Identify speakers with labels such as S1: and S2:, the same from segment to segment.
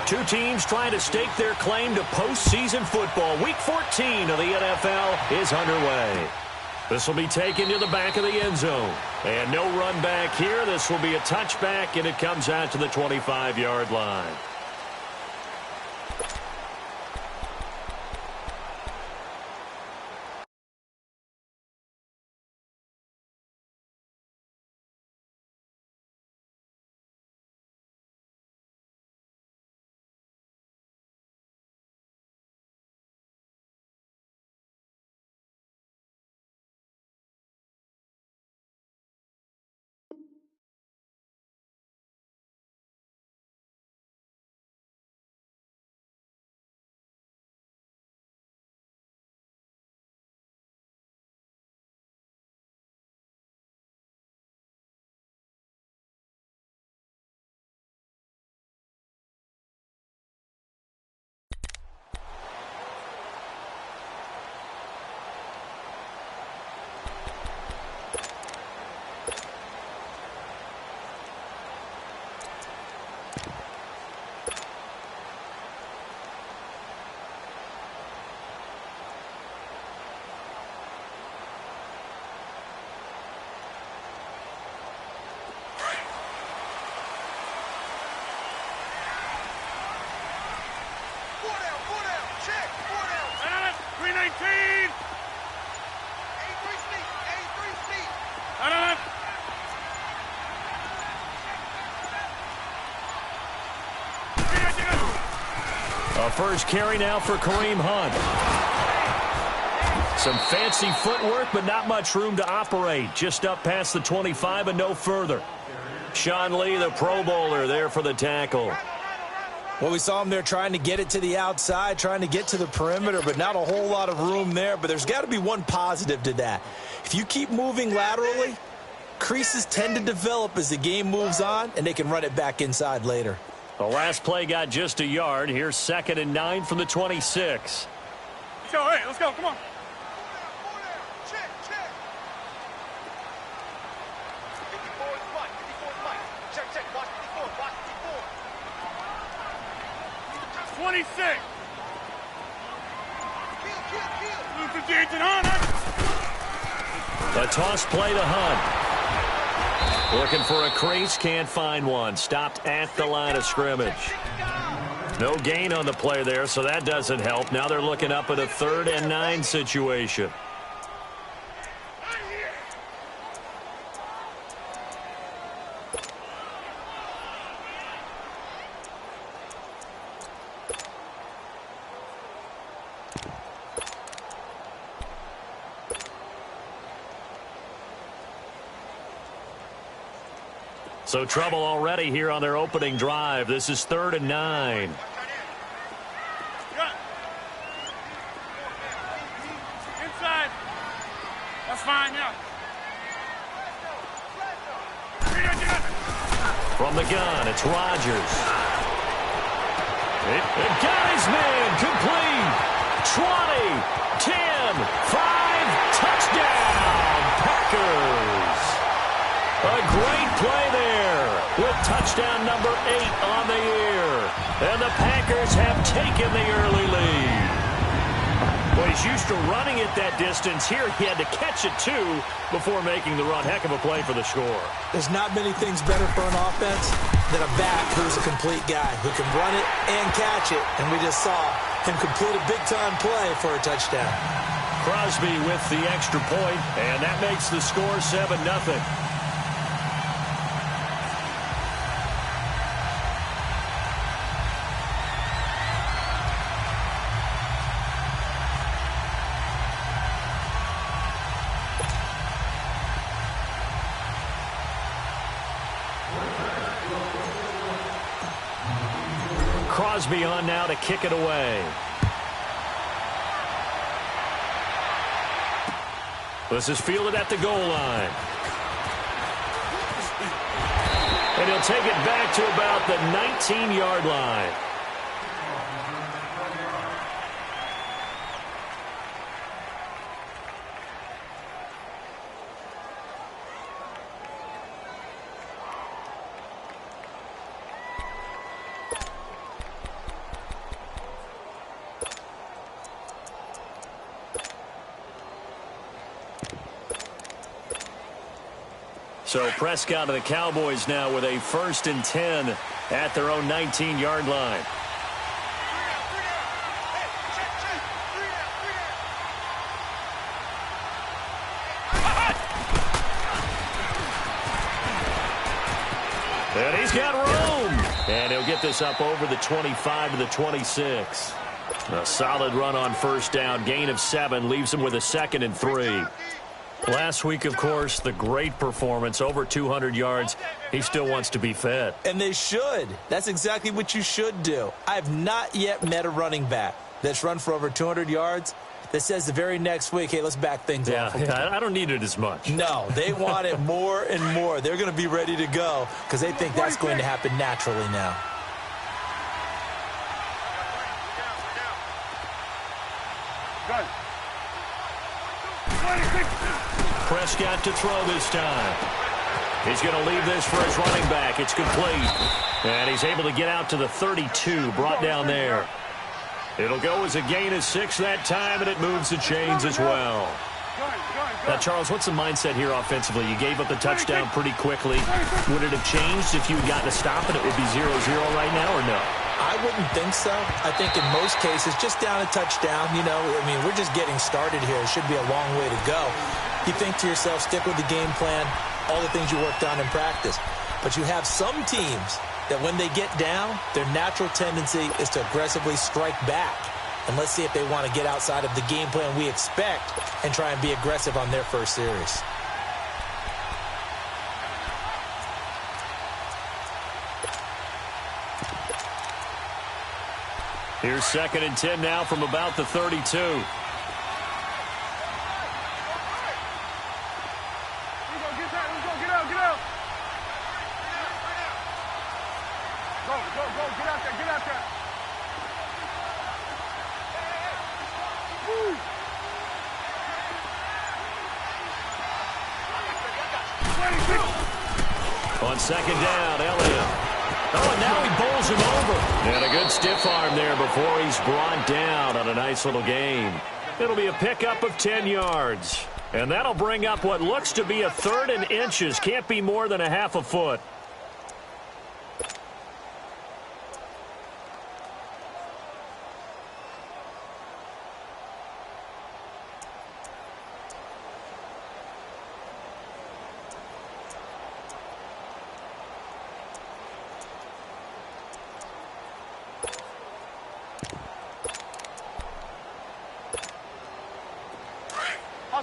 S1: Two teams trying to stake their claim to postseason football. Week 14 of the NFL is underway. This will be taken to the back of the end zone. And no run back here. This will be a touchback, and it comes out to the 25-yard line. First carry now for Kareem Hunt. Some fancy footwork, but not much room to operate. Just up past the 25 and no further. Sean Lee, the Pro Bowler, there for the tackle.
S2: Well, we saw him there trying to get it to the outside, trying to get to the perimeter, but not a whole lot of room there. But there's got to be one positive to that. If you keep moving laterally, creases tend to develop as the game moves on, and they can run it back inside later.
S1: The last play got just a yard. Here's 2nd and 9 from the 26.
S3: All right, let's go. Come on. Check. 54 is Mike. 54 is Mike. Check. Watch 54. 26. Kill. Lose the Jason Hunt.
S1: A toss play to Hunt. Looking for a crease, can't find one. Stopped at the line of scrimmage. No gain on the play there, so that doesn't help. Now they're looking up at a 3rd and 9 situation. So trouble already here on their opening drive. This is 3rd and 9.
S3: Inside. That's fine, yeah.
S1: From the gun, it's Rodgers. It got his man complete. 20, 10, 5, touchdown, Packers. A great play there with touchdown number 8 on the year. And the Packers have taken the early lead. Well, he's used to running it that distance. Here he had to catch it, too, before making the run. Heck of a play for the score.
S2: There's not many things better for an offense than a back who's a complete guy who can run it and catch it. And we just saw him complete a big-time play for a touchdown.
S1: Crosby with the extra point, and that makes the score 7-0. Crosby on now to kick it away. This is fielded at the goal line. And he'll take it back to about the 19-yard line. So Prescott of the Cowboys now with a 1st and 10 at their own 19-yard line. And he's got room. And he'll get this up over the 25 to the 26. A solid run on 1st down. Gain of 7 leaves him with a 2nd and 3. Last week, of course, the great performance, over 200 yards. He still wants to be fed.
S2: And they should. That's exactly what you should do. I have not yet met a running back that's run for over 200 yards that says the very next week, hey, let's back things off.
S1: Yeah, I don't need it as much.
S2: No, they want it more and more. They're going to be ready to go because they think that's going to happen naturally now.
S1: Prescott to throw this time. He's going to leave this for his running back. It's complete. And he's able to get out to the 32, brought down there. It'll go as a gain of 6 that time, and it moves the chains as well. Now, Charles, what's the mindset here offensively? You gave up the touchdown pretty quickly. Would it have changed if you had gotten a stop and it would be 0-0 right now, or no?
S2: I wouldn't think so. I think in most cases, just down a touchdown, you know, I mean, we're just getting started here. It should be a long way to go. You think to yourself, stick with the game plan, all the things you worked on in practice. But you have some teams that when they get down, their natural tendency is to aggressively strike back. And let's see if they want to get outside of the game plan we expect and try and be aggressive on their first series.
S1: Here's 2nd and 10 now from about the 32. On 2nd down, Elliott. Oh, and now he bowls him over. And a good stiff arm there before he's brought down on a nice little gain. It'll be a pickup of 10 yards. And that'll bring up what looks to be a 3rd and inches. Can't be more than a half a foot.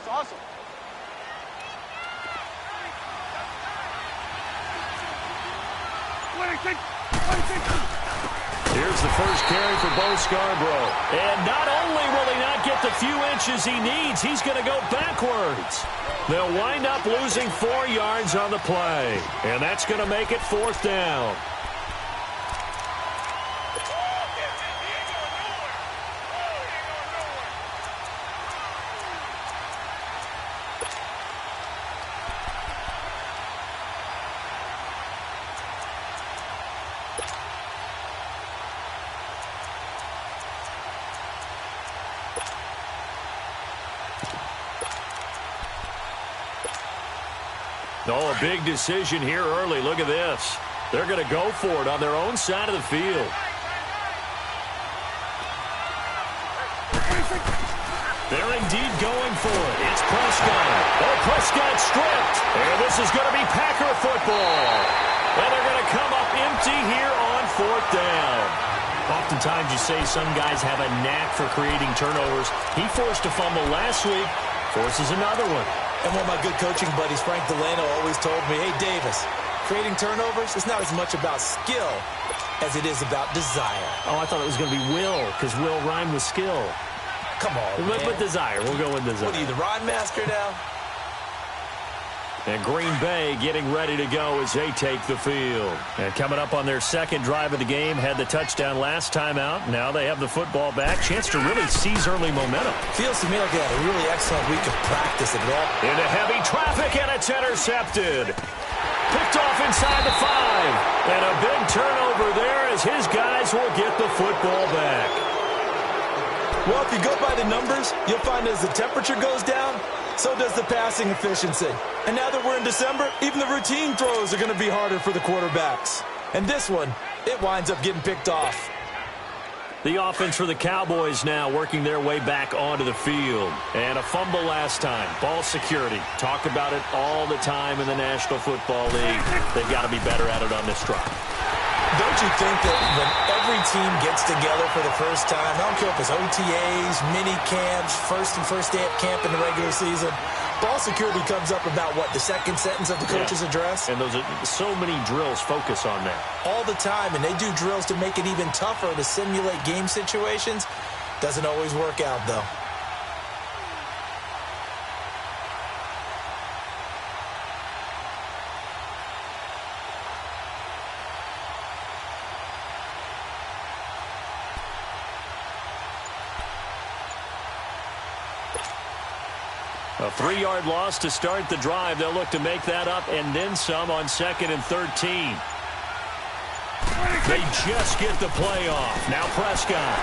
S3: Hustle.
S1: Here's the first carry for Bo Scarborough. And not only will he not get the few inches he needs, he's going to go backwards. They'll wind up losing 4 yards on the play. And that's going to make it 4th down. Oh, a big decision here early. Look at this. They're going to go for it on their own side of the field. They're indeed going for it. It's Prescott. Oh, Prescott stripped. And this is going to be Packer football. And they're going to come up empty here on 4th down. Oftentimes you say some guys have a knack for creating turnovers. He forced a fumble last week, forces another one.
S2: And one of my good coaching buddies, Frank Delano, always told me, hey, Davis, creating turnovers is not as much about skill as it is about desire.
S1: Oh, I thought it was going to be will, because will rhyme with skill.
S2: Come on, man.
S1: With desire. We'll go with desire.
S2: What are you, the rhyme master now?
S1: And Green Bay getting ready to go as they take the field. And coming up on their 2nd drive of the game, had the touchdown last time out. Now they have the football back. Chance to really seize early momentum.
S2: Feels to me like they had a really excellent week of practice at all.
S1: Into heavy traffic, and it's intercepted. Picked off inside the 5. And a big turnover there as his guys will get the football back.
S2: Well, if you go by the numbers, you'll find as the temperature goes down, so does the passing efficiency. And now that we're in December, even the routine throws are going to be harder for the quarterbacks. And this one, it winds up getting picked off.
S1: The offense for the Cowboys now working their way back onto the field. And a fumble last time. Ball security. Talk about it all the time in the National Football League. They've got to be better at it on this drive.
S2: Don't you think that when every team gets together for the first time, I don't care if it's OTAs, mini camps, first day at camp in the regular season, ball security comes up about, what, the second sentence of the coach's address?
S1: And those are so many drills focus on that.
S2: All the time, and they do drills to make it even tougher to simulate game situations. Doesn't always work out, though.
S1: A 3-yard loss to start the drive. They'll look to make that up and then some on 2nd and 13. They just get the play off. Now Prescott.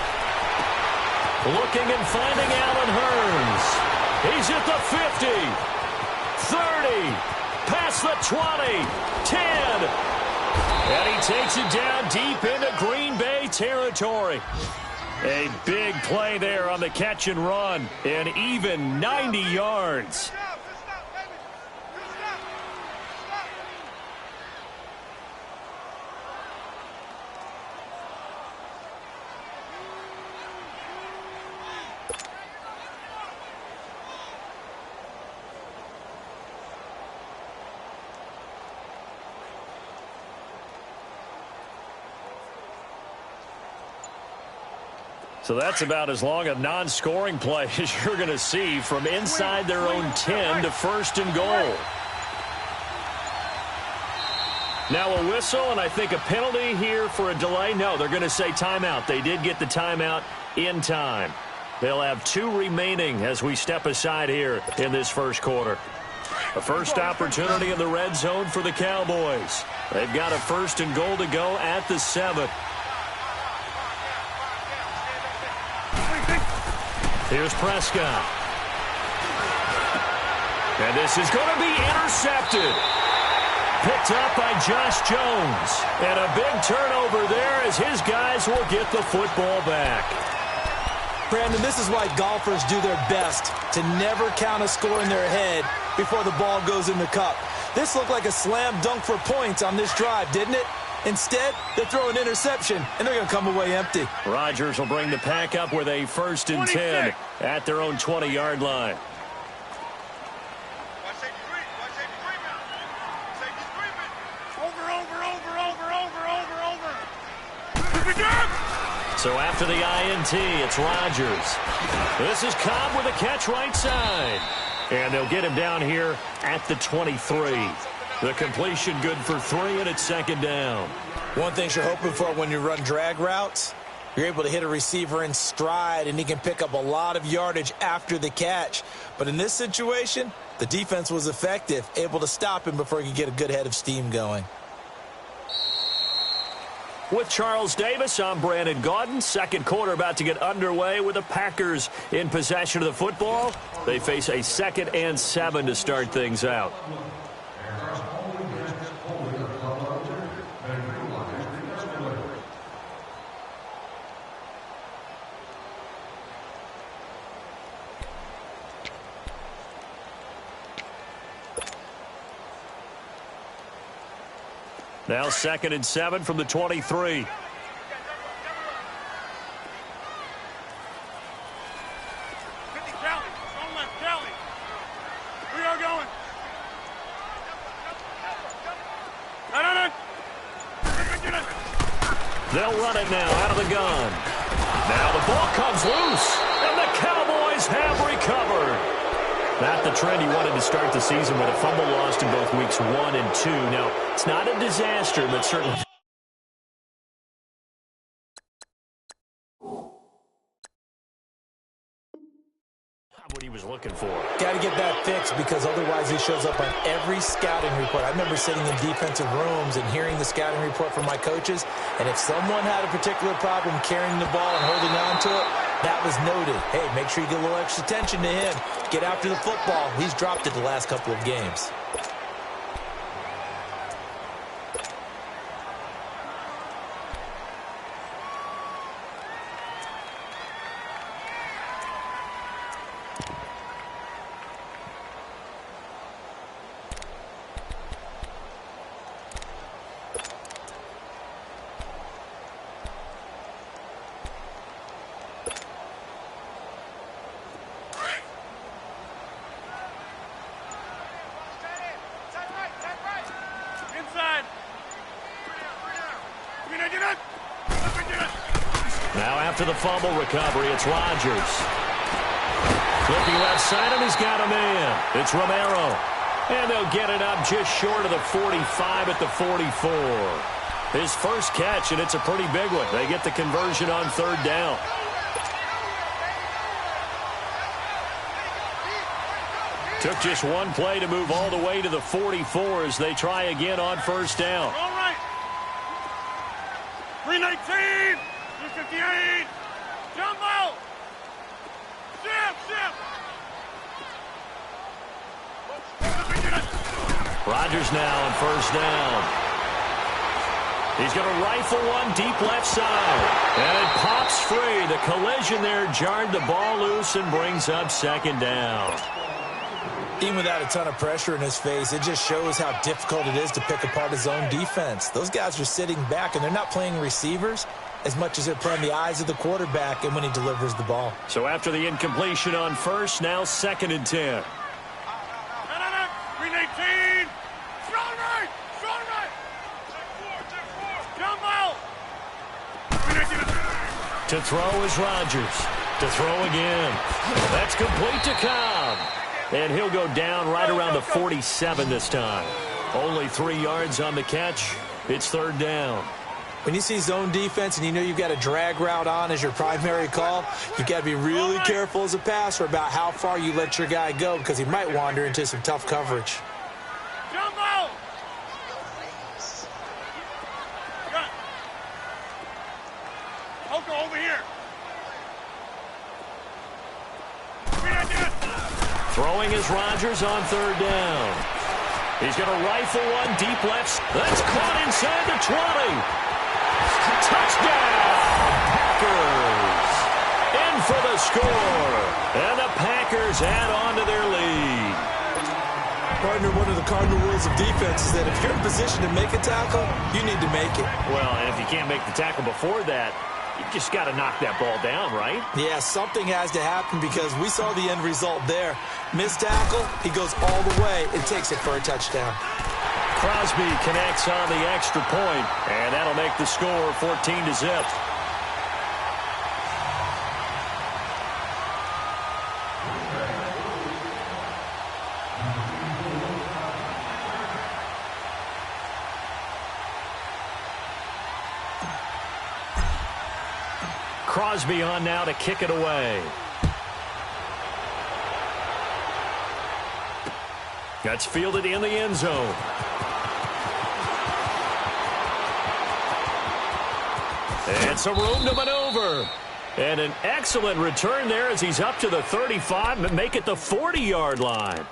S1: Looking and finding Allen Hurns. He's at the 50. 30. Past the 20. 10. And he takes it down deep into Green Bay territory. A big play there on the catch and run, and even 90 yards. So that's about as long a non-scoring play as you're going to see from inside their own 10 to 1st and goal. Now a whistle, and I think a penalty here for a delay. No, they're going to say timeout. They did get the timeout in time. They'll have 2 remaining as we step aside here in this first quarter. A first opportunity in the red zone for the Cowboys. They've got a 1st and goal to go at the 7. Here's Prescott. And this is going to be intercepted. Picked up by Josh Jones. And a big turnover there as his guys will get the football back.
S2: Brandon, this is why golfers do their best to never count a score in their head before the ball goes in the cup. This looked like a slam dunk for points on this drive, didn't it? Instead, they throw an interception, and they're going to come away empty.
S1: Rodgers will bring the pack up with a 1st and 10 at their own 20-yard line. So after the INT, it's Rodgers. This is Cobb with a catch right side. And they'll get him down here at the 23. The completion good for 3, and it's 2nd down.
S2: One thing you're hoping for when you run drag routes, you're able to hit a receiver in stride, and he can pick up a lot of yardage after the catch. But in this situation, the defense was effective, able to stop him before he could get a good head of steam going.
S1: With Charles Davis, I'm Brandon Gaudin. Second quarter about to get underway with the Packers in possession of the football. They face a 2nd and 7 to start things out. Now 2nd and 7 from the 23.
S3: 50 Crowley. Don't left Crowley. We are going.
S1: They'll run it now out of the gun. Now the ball comes loose, and the Cowboys have recovered. Not the trend he wanted to start the season with a fumble lost in both weeks 1 and 2. Now, it's not a disaster, but certainly what he was looking for.
S2: Got to get that fixed because otherwise he shows up on every scouting report. I remember sitting in defensive rooms and hearing the scouting report from my coaches, and if someone had a particular problem carrying the ball and holding on to it, That was noted. Hey, make sure you get a little extra attention to him. Get after the football. He's dropped it the last couple of games.
S1: Now after the fumble recovery, it's Rodgers. Flipping left side, and he's got a man. It's Romero. And they'll get it up just short of the 45 at the 44. His first catch, and it's a pretty big one. They get the conversion on third down. Took just one play to move all the way to the 44 as they try again on first down.
S3: All right. 319. 258. Jumbo. Zip.
S1: Rodgers now on first down. He's going to rifle one deep left side. And it pops free. The collision there jarred the ball loose and brings up second down.
S2: Even without a ton of pressure in his face, it just shows how difficult it is to pick apart his own defense. Those guys are sitting back, and they're not playing receivers as much as they're playing the eyes of the quarterback and when he delivers the ball.
S1: So after the incompletion on first, now 2nd and 10.
S3: 319. Strong right. Jumbo.
S1: To throw is Rodgers. To throw again. That's complete to Cobb. And he'll go down right around the 47 this time. Only 3 yards on the catch. It's third down.
S2: When you see zone defense and you know you've got a drag route on as your primary call, you've got to be really careful as a passer about how far you let your guy go because he might wander into some tough coverage.
S3: Jumbo. Oko over here.
S1: Throwing is Rodgers on third down. He's going to rifle one deep left. That's caught inside the 20. Touchdown, Packers. In for the score. And the Packers add on to their lead.
S2: Partner, one of the cardinal rules of defense is that if you're in position to make a tackle, you need to make it.
S1: Well, and if you can't make the tackle before that, you just got to knock that ball down, right?
S2: Yeah, something has to happen because we saw the end result there. Missed tackle, he goes all the way and takes it for a touchdown.
S1: Crosby connects on the extra point, and that'll make the score 14-0. Crosby on now to kick it away. That's fielded in the end zone. It's a room to maneuver. And an excellent return there as he's up to the 35 and make it the 40-yard line.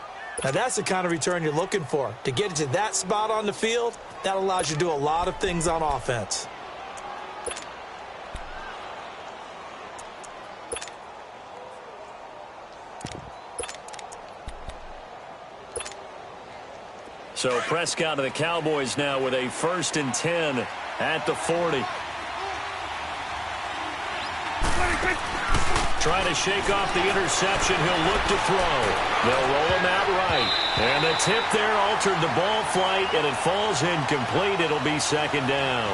S2: Now that's the kind of return you're looking for. To get to that spot on the field, that allows you to do a lot of things on offense.
S1: So Prescott of the Cowboys now with a 1st and 10 at the 40. Trying to shake off the interception. He'll look to throw. They'll roll him out right. And the tip there altered the ball flight, and it falls incomplete. It'll be 2nd down.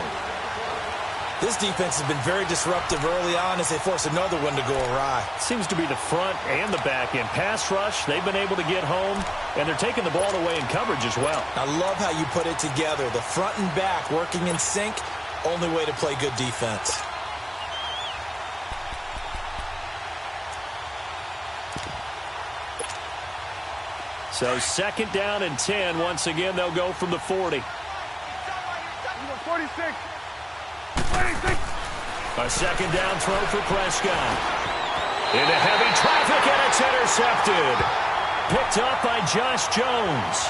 S2: This defense has been very disruptive early on as they force another one to go awry.
S1: Seems to be the front and the back end. Pass rush, they've been able to get home, and they're taking the ball away in coverage as well.
S2: I love how you put it together. The front and back working in sync, only way to play good defense.
S1: So 2nd down and 10. Once again, they'll go from the 40.
S3: 46.
S1: A 2nd down throw for Prescott. Into heavy traffic, and it's intercepted. Picked up by Josh Jones.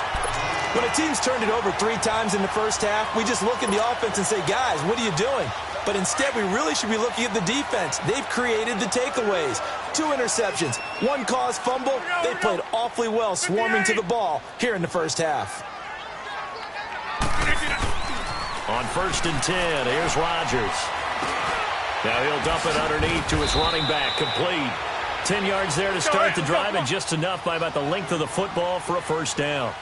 S2: When a team's turned it over 3 times in the first half, we just look at the offense and say, guys, what are you doing? But instead, we really should be looking at the defense. They've created the takeaways. 2 interceptions, 1 caused fumble. They played awfully well swarming to the ball here in the first half.
S1: On 1st and 10, here's Rodgers. Now he'll dump it underneath to his running back, complete. 10 yards there to start the drive, and just enough by about the length of the football for a first down.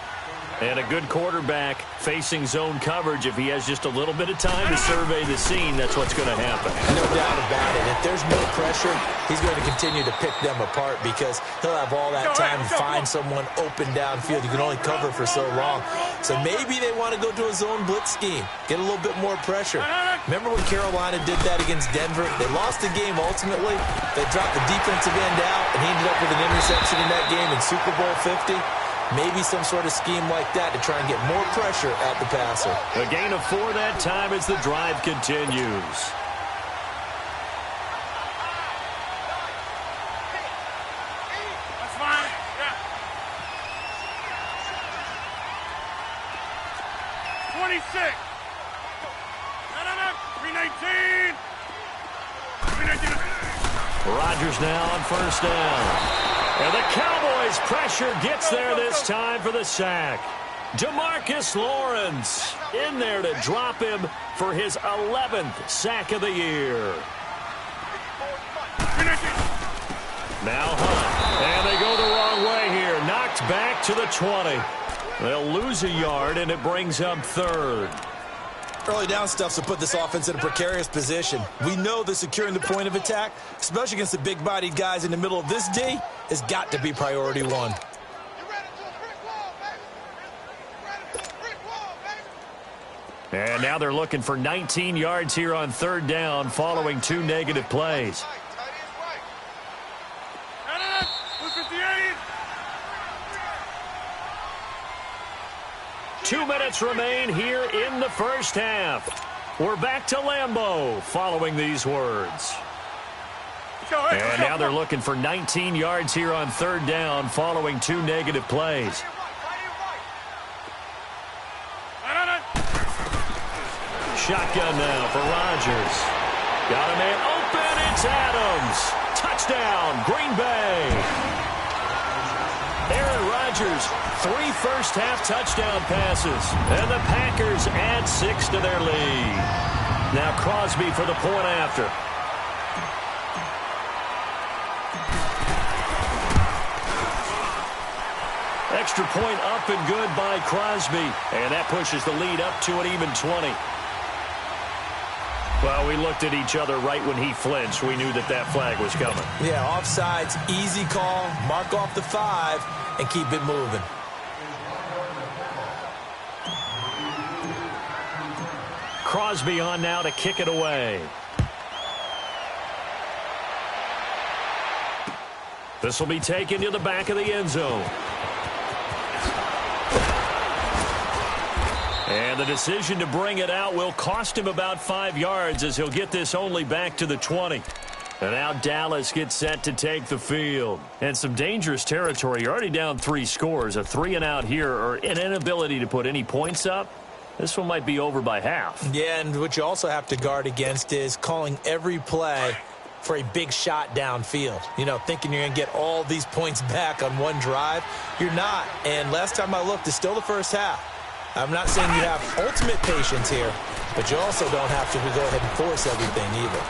S1: And a good quarterback facing zone coverage. If he has just a little bit of time to survey the scene, that's what's going to happen.
S2: No doubt about it. If there's no pressure, he's going to continue to pick them apart because he'll have all that time to find someone open downfield. You can only cover for so long. So maybe they want to go to a zone blitz scheme, get a little bit more pressure. Remember when Carolina did that against Denver? They lost the game ultimately. They dropped the defensive end out, and he ended up with an interception in that game in Super Bowl 50. Maybe some sort of scheme like that to try and get more pressure at the passer.
S1: A gain of 4 that time as the drive continues.
S3: That's fine. Yeah. 26. No. 319. 319.
S1: Rodgers now on first down. And the Cowboys pressure gets there this time for the sack. Demarcus Lawrence in there to drop him for his 11th sack of the year. Now Hunt. And they go the wrong way here. Knocked back to the 20. They'll lose a yard, and it brings up 3rd.
S2: Early down stuff to put this offense in a precarious position. We know that securing the point of attack, especially against the big-bodied guys in the middle of this D, has got to be priority 1.
S1: And now they're looking for 19 yards here on 3rd down following 2 negative plays. 2 minutes remain here in the first half. We're back to Lambeau following these words. And now they're looking for 19 yards here on 3rd down following 2 negative plays. Shotgun now for Rodgers. Got a man open. It's Adams. Touchdown, Green Bay. Aaron Rodgers, 3 first-half touchdown passes. And the Packers add 6 to their lead. Now Crosby for the point after. Extra point up and good by Crosby. And that pushes the lead up to an even 20. Well, we looked at each other right when he flinched. We knew that that flag was coming.
S2: Yeah, offsides, easy call. Mark off the 5 and keep it moving.
S1: Crosby on now to kick it away. This will be taken to the back of the end zone. And the decision to bring it out will cost him about 5 yards as he'll get this only back to the 20. And now Dallas gets set to take the field. And some dangerous territory. You're already down 3 scores. A 3-and-out here or an inability to put any points up. This one might be over by half.
S2: Yeah, and what you also have to guard against is calling every play for a big shot downfield. You know, thinking you're going to get all these points back on one drive. You're not. And last time I looked, it's still the first half. I'm not saying you have ultimate patience here, but you also don't have to go ahead and force everything either.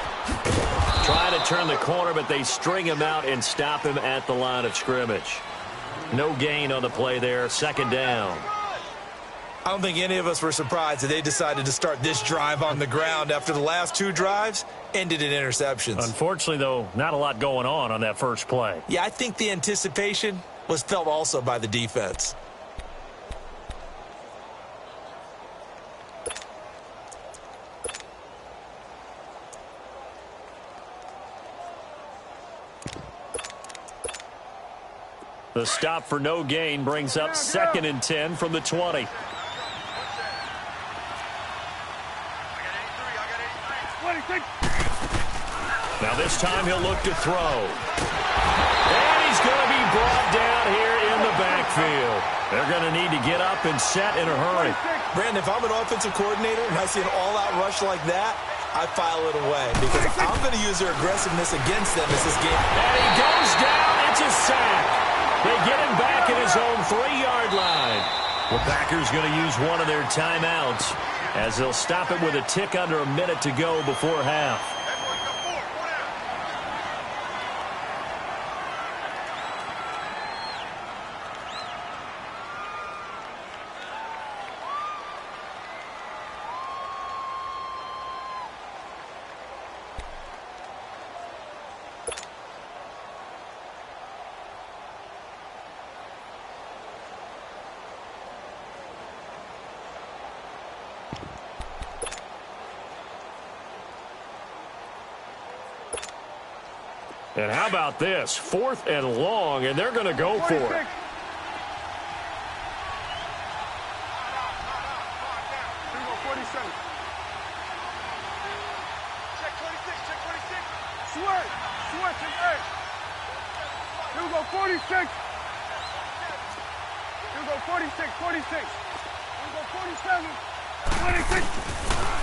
S1: Try to turn the corner, but they string him out and stop him at the line of scrimmage. No gain on the play there. 2nd down.
S2: I don't think any of us were surprised that they decided to start this drive on the ground after the last 2 drives ended in interceptions.
S1: Unfortunately, though, not a lot going on that first play.
S2: Yeah, I think the anticipation was felt also by the defense.
S1: The stop for no gain brings up 2nd and 10 from the 20. Now this time he'll look to throw. And he's going to be brought down here in the backfield. They're going to need to get up and set in a hurry.
S2: Brandon, if I'm an offensive coordinator and I see an all-out rush like that, I file it away because I'm going to use their aggressiveness against them as this game.
S1: And he goes down. It's a sack. They get him back at his own 3-yard line. The Packers going to use one of their timeouts as they'll stop it with a tick under a minute to go before half. And how about this? 4th and long, and they're going to go for it.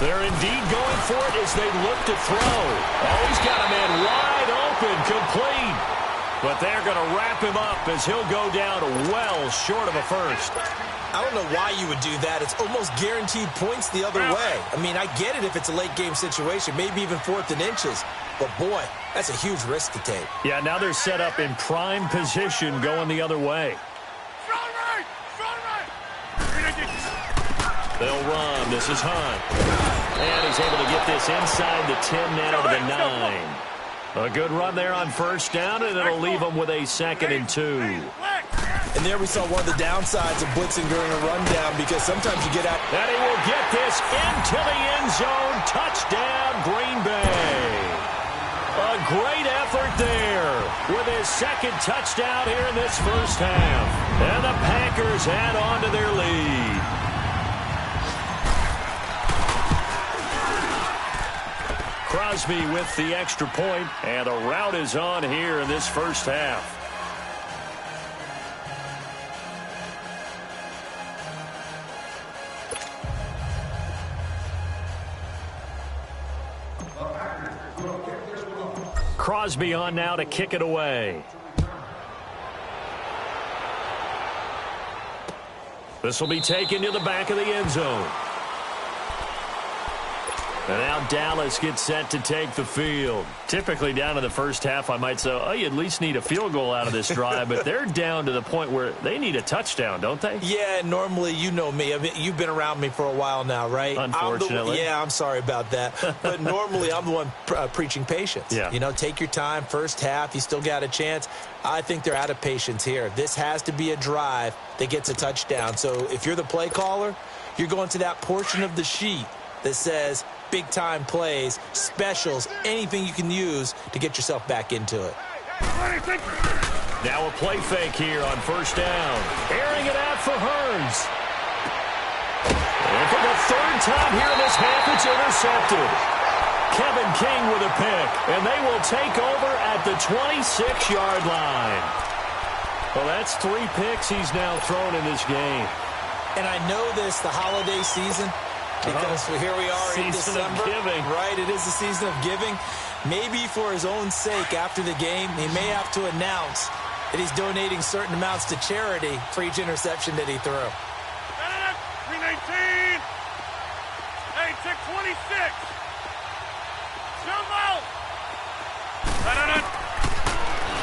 S1: They're indeed going for it as they look to throw. Oh, he's got a man wide open, complete. But they're going to wrap him up as he'll go down well short of a first.
S2: I don't know why you would do that. It's almost guaranteed points the other way. I mean, I get it if it's a late game situation, maybe even 4th and inches. But, boy, that's a huge risk to take.
S1: Yeah, now they're set up in prime position going the other way. They'll run. This is Hunt. And he's able to get this inside the 10 now to the 9. A good run there on first down, and it'll leave them with a 2nd and 2.
S2: And there we saw one of the downsides of blitzing during a rundown because sometimes you get out.
S1: And he will get this into the end zone. Touchdown, Green Bay. A great effort there with his 2nd touchdown here in this first half. And the Packers add on to their lead. Crosby with the extra point, and a rout is on here in this first half. Crosby on now to kick it away. This will be taken to the back of the end zone. And now Dallas gets set to take the field. Typically down in the first half, I might say, oh, you at least need a field goal out of this drive. But they're down to the point where they need a touchdown, don't they?
S2: Yeah, normally, you know me. I mean, you've been around me for a while now, right?
S1: Unfortunately.
S2: I'm sorry about that. But normally, I'm the one preaching patience.
S1: Yeah.
S2: You know, take your time. First half, you still got a chance. I think they're out of patience here. This has to be a drive that gets a touchdown. So if you're the play caller, you're going to that portion of the sheet that says big-time plays, specials, anything you can use to get yourself back into it.
S1: Now a play fake here on first down. Airing it out for Hearns. And for the 3rd time here in this half, it's intercepted. Kevin King with a pick, and they will take over at the 26-yard line. Well, that's 3 picks he's now thrown in this game.
S2: And I know this, the holiday season, because here we are in December.
S1: Season of giving.
S2: Right, it is the season of giving. Maybe for his own sake after the game, he may have to announce that he's donating certain amounts to charity for each interception that he threw.
S3: 319. Hey, check 26. Jump out.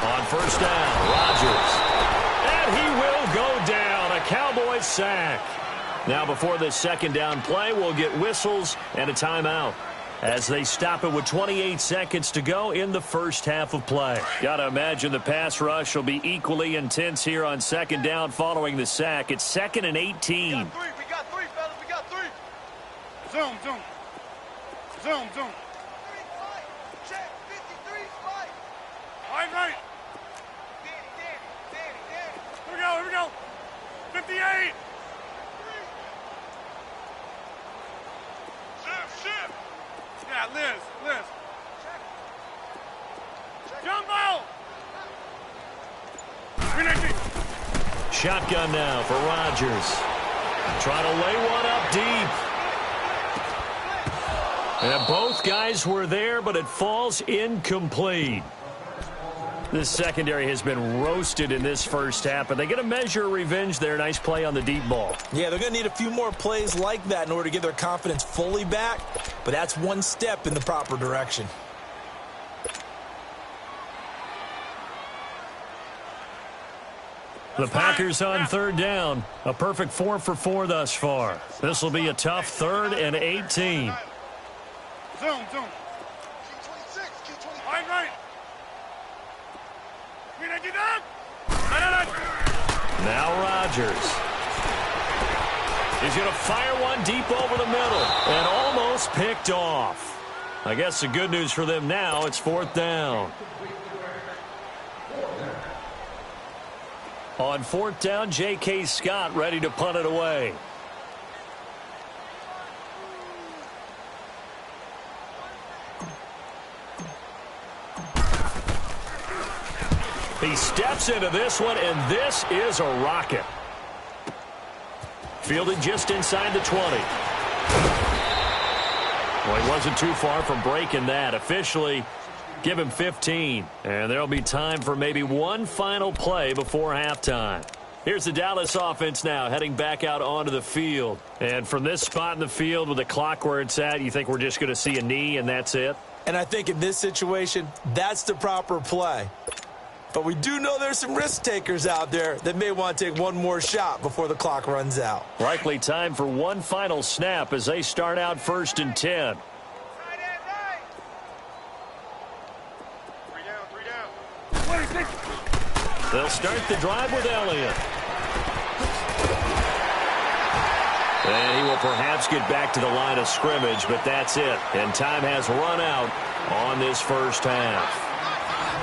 S1: On first down, Rodgers. And he will go down. A Cowboys sack. Now before this 2nd down play, we'll get whistles and a timeout as they stop it with 28 seconds to go in the first half of play. Got to imagine the pass rush will be equally intense here on 2nd down following the sack. It's 2nd and 18.
S3: We got three, fellas. We got 3. Zoom. Check, 53, spike. Right. Danny. Here we go. 58. Shift. Yeah, Liz. Jumbo!
S1: Shotgun now for Rodgers. Trying to lay one up deep. And both guys were there, but it falls incomplete. This secondary has been roasted in this first half, but they get a measure of revenge there. Nice play on the deep ball.
S2: Yeah, they're going to need a few more plays like that in order to get their confidence fully back, but that's one step in the proper direction.
S1: The Packers on third down. A perfect 4 for 4 thus far. This will be a tough 3rd and 18.
S3: Zoom. Right.
S1: Now Rodgers. He's going to fire one deep over the middle and almost picked off. I guess the good news for them now, it's 4th down. On 4th down, J.K. Scott ready to punt it away. He steps into this one, and this is a rocket. Fielded just inside the 20. Well, he wasn't too far from breaking that. Officially, give him 15. And there'll be time for maybe one final play before halftime. Here's the Dallas offense now heading back out onto the field. And from this spot in the field with the clock where it's at, you think we're just going to see a knee and that's it?
S2: And I think in this situation, that's the proper play. But we do know there's some risk takers out there that may want to take one more shot before the clock runs out.
S1: Likely time for one final snap as they start out 1st and 10. They'll start the drive with Elliott. And he will perhaps get back to the line of scrimmage, but that's it. And time has run out on this first half.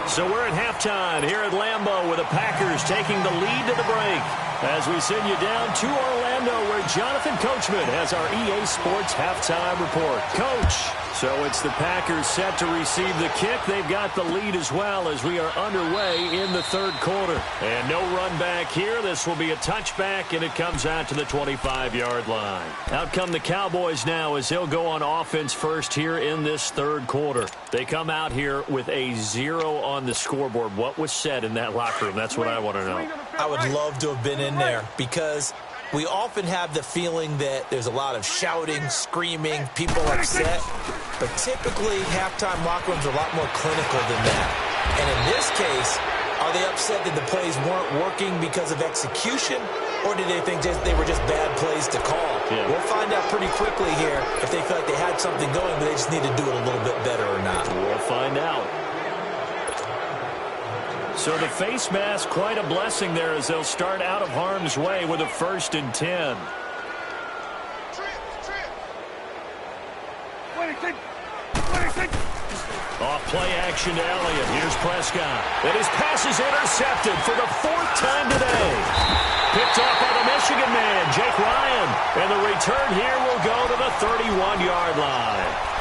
S1: So we're at halftime here at Lambeau with the Packers taking the lead to the break. As we send you down to Orlando where Jonathan Coachman has our EA Sports halftime report. Coach, so it's the Packers set to receive the kick. They've got the lead as well as we are underway in the 3rd quarter. And no run back here. This will be a touchback, and it comes out to the 25-yard line. Out come the Cowboys now as they'll go on offense first here in this 3rd quarter. They come out here with a 0 on the scoreboard. What was said in that locker room? That's what I want to know.
S2: I would love to have been in there because we often have the feeling that there's a lot of shouting, screaming, people upset. But typically, halftime locker rooms are a lot more clinical than that. And in this case, are they upset that the plays weren't working because of execution? Or did they think they were just bad plays to call? Yeah. We'll find out pretty quickly here if they feel like they had something going, but they just need to do it a little bit better or not.
S1: We'll find out. So the face mask, quite a blessing there as they'll start out of harm's way with a 1st and 10. Off play action to Elliott. Here's Prescott. And his pass is intercepted for the 4th time today. Picked off by the Michigan man, Jake Ryan. And the return here will go to the 31-yard line.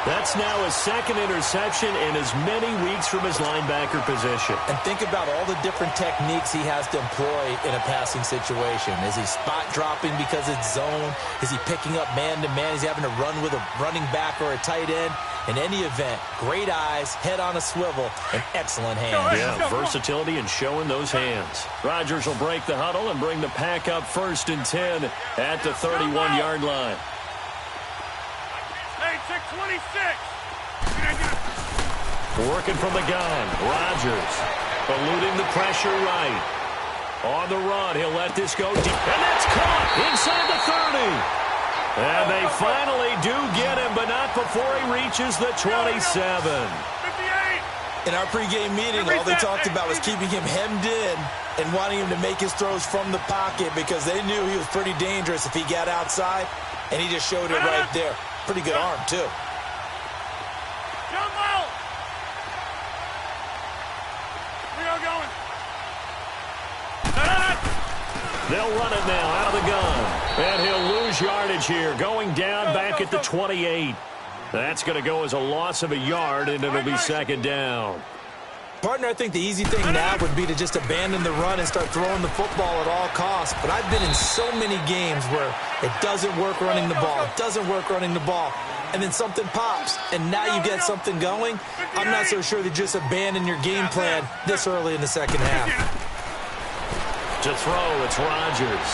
S1: That's now his 2nd interception in as many weeks from his linebacker position.
S2: And think about all the different techniques he has to employ in a passing situation. Is he spot dropping because it's zone? Is he picking up man-to-man? Is he having to run with a running back or a tight end? In any event, great eyes, head on a swivel, and excellent hands.
S1: Yeah, versatility and showing those hands. Rodgers will break the huddle and bring the pack up 1st and 10 at the 31-yard line.
S3: Hey, check 26.
S1: Working from the gun. Rodgers eluding the pressure right. On the run, he'll let this go deep. And that's caught inside the 30. And they finally do get him, but not before he reaches the 27.
S3: 58.
S2: In our pregame meeting, all they talked about was keeping him hemmed in and wanting him to make his throws from the pocket because they knew he was pretty dangerous if he got outside, and he just showed it right there. Pretty good arm, too.
S3: Jump out. We are going.
S1: They'll run it now out of the gun. And he'll lose yardage here, going down back at the 28. That's going to go as a loss of a yard, and it'll be 2nd down.
S2: Partner, I think the easy thing now would be to just abandon the run and start throwing the football at all costs. But I've been in so many games where it doesn't work running the ball. It doesn't work running the ball. And then something pops, and now you get something going. I'm not so sure that just abandon your game plan this early in the second half.
S1: To throw, it's Rodgers.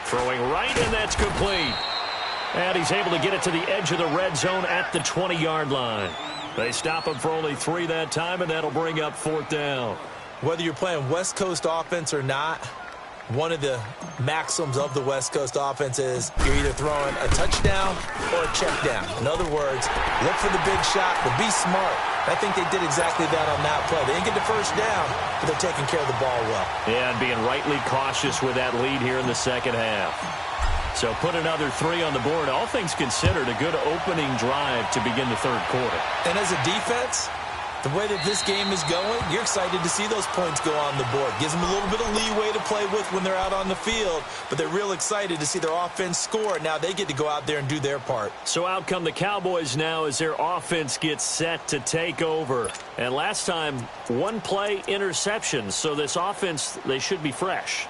S1: Throwing right, and that's complete. And he's able to get it to the edge of the red zone at the 20-yard line. They stop him for only 3 that time, and that'll bring up 4th down.
S2: Whether you're playing West Coast offense or not, one of the maxims of the West Coast offense is you're either throwing a touchdown or a check down. In other words, look for the big shot, but be smart. I think they did exactly that on that play. They didn't get the first down, but they're taking care of the ball well.
S1: Yeah, and being rightly cautious with that lead here in the second half. So put another 3 on the board. All things considered, a good opening drive to begin the third quarter.
S2: And as a defense, the way that this game is going, you're excited to see those points go on the board. Gives them a little bit of leeway to play with when they're out on the field, but they're real excited to see their offense score. Now they get to go out there and do their part.
S1: So out come the Cowboys now as their offense gets set to take over. And last time, 1 play interception. So this offense, they should be fresh.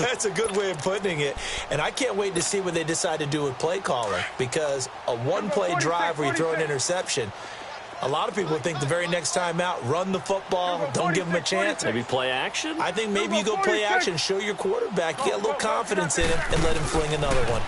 S2: That's a good way of putting it. And I can't wait to see what they decide to do with play calling, because a 1-play drive where you throw an interception, a lot of people think the very next time out, run the football, don't give them a chance.
S1: Maybe play action?
S2: I think maybe you go play action, show your quarterback, you get a little confidence in him, and let him fling another one.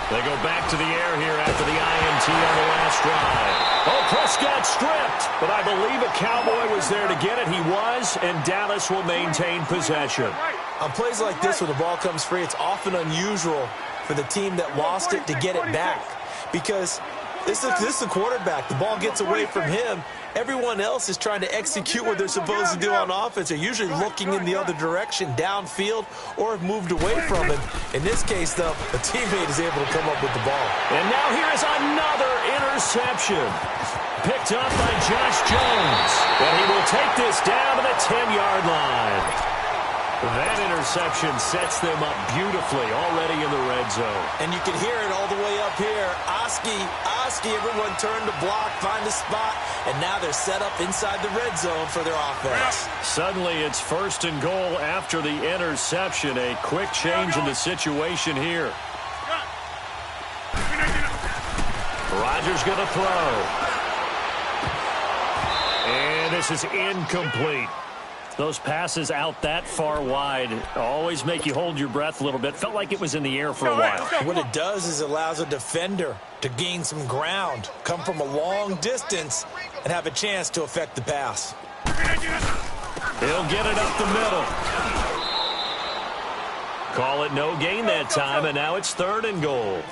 S1: They go back to the air here after the INT on the last drive. Oh, Prescott stripped, but I believe a Cowboy was there to get it. He was, and Dallas will maintain possession.
S2: On plays like this where the ball comes free, it's often unusual for the team that lost it to get it back, because this is the quarterback. The ball gets away from him. Everyone else is trying to execute what they're supposed to do on offense. They're usually looking in the other direction, downfield, or have moved away from him. In this case, though, a teammate is able to come up with the ball.
S1: And now here is another interception. Picked up by Josh Jones. And he will take this down to the 10-yard line. That interception sets them up beautifully already in the red zone.
S2: And you can hear it all the way up here. Oski, everyone turned to block, find a spot, and now they're set up inside the red zone for their offense.
S1: Suddenly it's 1st and goal after the interception. A quick change in the situation here. Rodgers going to throw. And this is incomplete. Those passes out that far wide always make you hold your breath a little bit. Felt like it was in the air for a while.
S2: What it does is it allows a defender to gain some ground, come from a long distance, and have a chance to affect the pass.
S1: He'll get it up the middle. Call it no gain that time, and now it's 3rd and goal.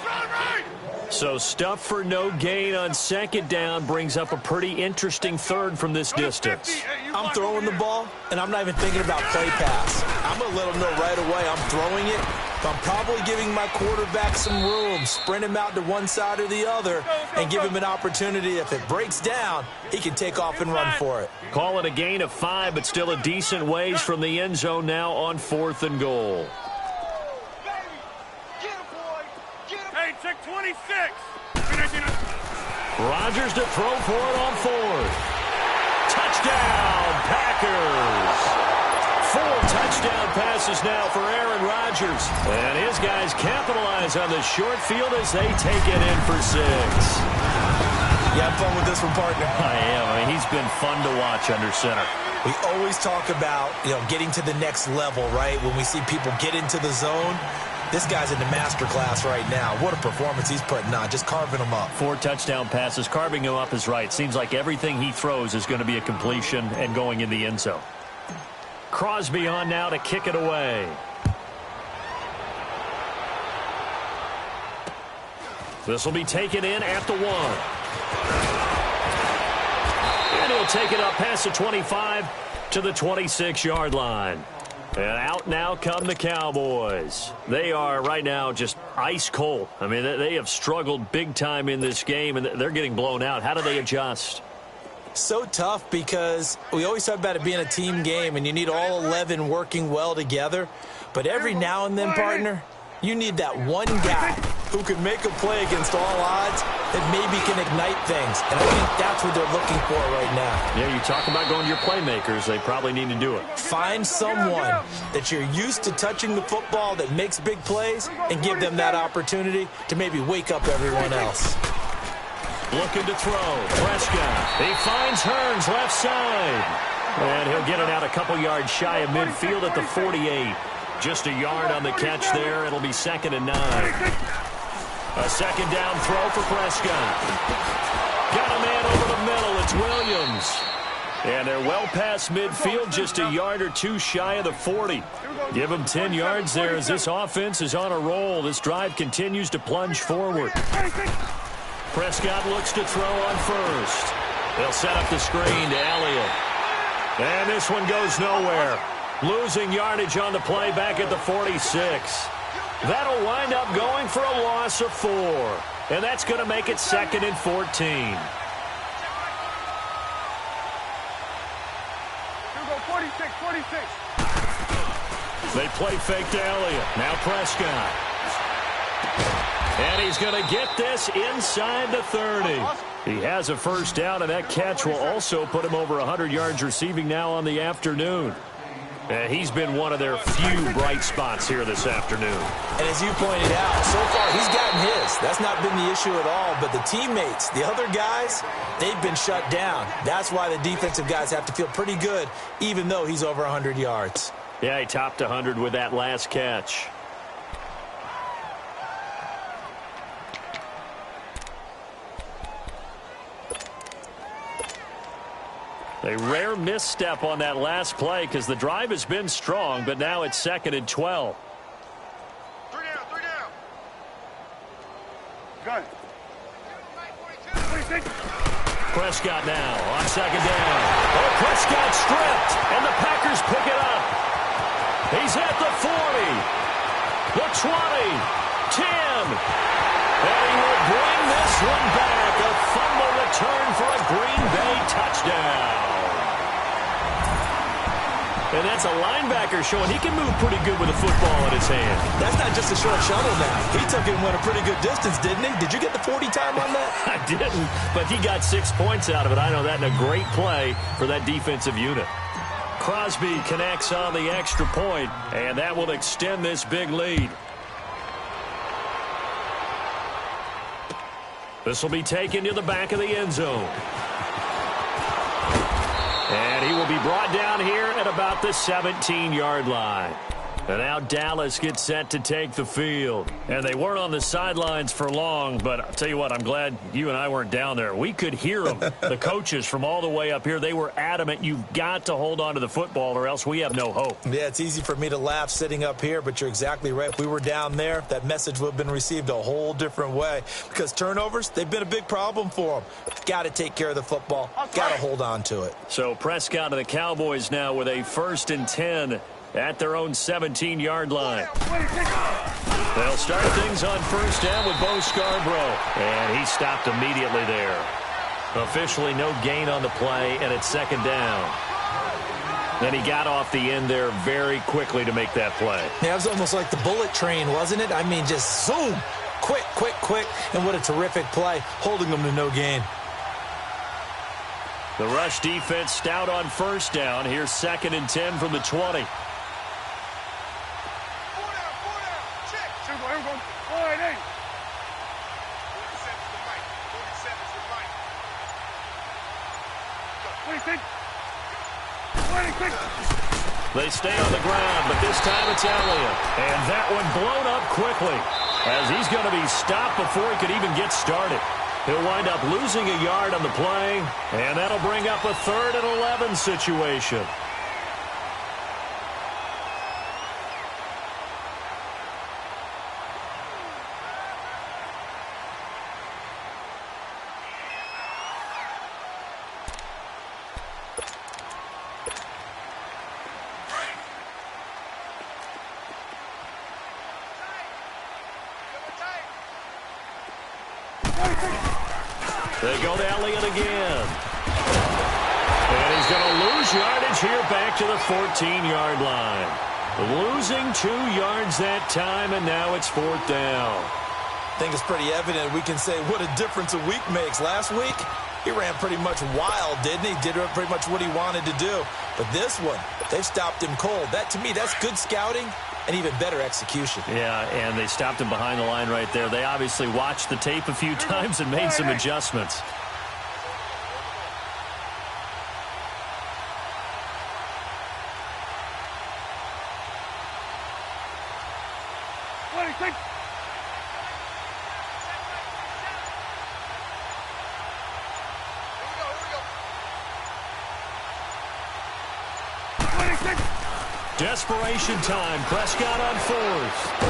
S1: So stuff for no gain on 2nd down brings up a pretty interesting 3rd from this distance.
S2: I'm throwing the ball, and I'm not even thinking about play pass. I'm going to let them know right away I'm throwing it, but I'm probably giving my quarterback some room, sprint him out to one side or the other, and give him an opportunity. If it breaks down, he can take off and run for it.
S1: Call it a gain of 5, but still a decent ways from the end zone now on 4th and goal.
S3: Check 26.
S1: Rodgers to throw for it on 4th. Touchdown, Packers. 4 touchdown passes now for Aaron Rodgers. And his guys capitalize on the short field as they take it in for 6.
S2: You have fun with this one, partner?
S1: I am. I mean, he's been fun to watch under center.
S2: We always talk about, getting to the next level, right? When we see people get into the zone, this guy's in the master class right now. What a performance he's putting on, just carving them up.
S1: 4 touchdown passes. Carving him up is right. Seems like everything he throws is going to be a completion and going in the end zone. Crosby on now to kick it away. This will be taken in at the 1. And he'll take it up past the 25 to the 26-yard line. And out now come the Cowboys. They are right now just ice cold. I mean, they have struggled big time in this game, and they're getting blown out. How do they adjust?
S2: So tough, because we always talk about it being a team game, and you need all 11 working well together. But every now and then, partner, you need that one guy who can make a play against all odds that maybe can ignite things. And I think that's what they're looking for right now.
S1: Yeah, you talk about going to your playmakers. They probably need to do it.
S2: Find someone that you're used to touching the football that makes big plays and give them that opportunity to maybe wake up everyone else.
S1: Looking to throw. Prescott. He finds Hearns left side. And he'll get it out a couple yards shy of midfield at the 48. Just a yard on the catch there. It'll be 2nd and 9. A second down throw for Prescott. Got a man over the middle. It's Williams. And they're well past midfield, just a yard or two shy of the 40. Give them 10 yards there as this offense is on a roll. This drive continues to plunge forward. Prescott looks to throw on first. They'll set up the screen to Elliott. And this one goes nowhere. Losing yardage on the play back at the 46. That'll wind up going for a loss of 4. And that's going to make it 2nd and 14.
S3: 46.
S1: They play fake to Elliott. Now Prescott. And he's going to get this inside the 30. He has a first down, and that catch will also put him over 100 yards receiving now on the afternoon. He's been one of their few bright spots here this afternoon.
S2: And as you pointed out, so far he's gotten his. That's not been the issue at all. But the teammates, the other guys, they've been shut down. That's why the defensive guys have to feel pretty good, even though he's over 100 yards.
S1: Yeah, he topped 100 with that last catch. A rare misstep on that last play because the drive has been strong, but now it's 2nd and 12.
S3: Three down. Good.
S1: Prescott now on 2nd down. Oh, Prescott stripped, and the Packers pick it up. He's at the 40, the 20, 10, and he will bring this one back. A fumble return for a Green Bay touchdown. And that's a linebacker showing he can move pretty good with a football in his hand.
S2: That's not just a short shuttle now. He took it and went a pretty good distance, didn't he? Did you get the 40 time on that?
S1: I didn't, but he got 6 points out of it. I know that, and a great play for that defensive unit. Crosby connects on the extra point, and that will extend this big lead. This will be taken to the back of the end zone. And he will be brought down here at about the 17-yard line. And now Dallas gets set to take the field. And they weren't on the sidelines for long, but I'll tell you what, I'm glad you and I weren't down there. We could hear them, the coaches from all the way up here. They were adamant, you've got to hold on to the football or else we have no hope.
S2: Yeah, it's easy for me to laugh sitting up here, but you're exactly right. If we were down there, that message would have been received a whole different way. Because turnovers, they've been a big problem for them. Got to take care of the football. Got to hold on to it.
S1: So Prescott and the Cowboys now with a 1st and 10 at their own 17-yard line. They'll start things on first down with Bo Scarborough. And he stopped immediately there. Officially no gain on the play, and it's 2nd down. Then he got off the end there very quickly to make that play.
S2: Yeah, it was almost like the bullet train, wasn't it? I mean, just zoom. Quick. And what a terrific play, holding them to no gain.
S1: The rush defense stout on first down. Here's 2nd and 10 from the 20. They stay on the ground, but this time it's Elliott. And that one blown up quickly as he's going to be stopped before he could even get started. He'll wind up losing a yard on the play, and that'll bring up a 3rd and 11 situation. They go to Elliott again. And he's going to lose yardage here back to the 14-yard line. Losing 2 yards that time, and now it's 4th down.
S2: I think it's pretty evident we can say what a difference a week makes. Last week, he ran pretty much wild, didn't he? Did pretty much what he wanted to do. But this one, they've stopped him cold. That, to me, that's good scouting and even better execution.
S1: Yeah, and they stopped him behind the line right there. They obviously watched the tape a few times and made some adjustments. Desperation time. Prescott on fourth.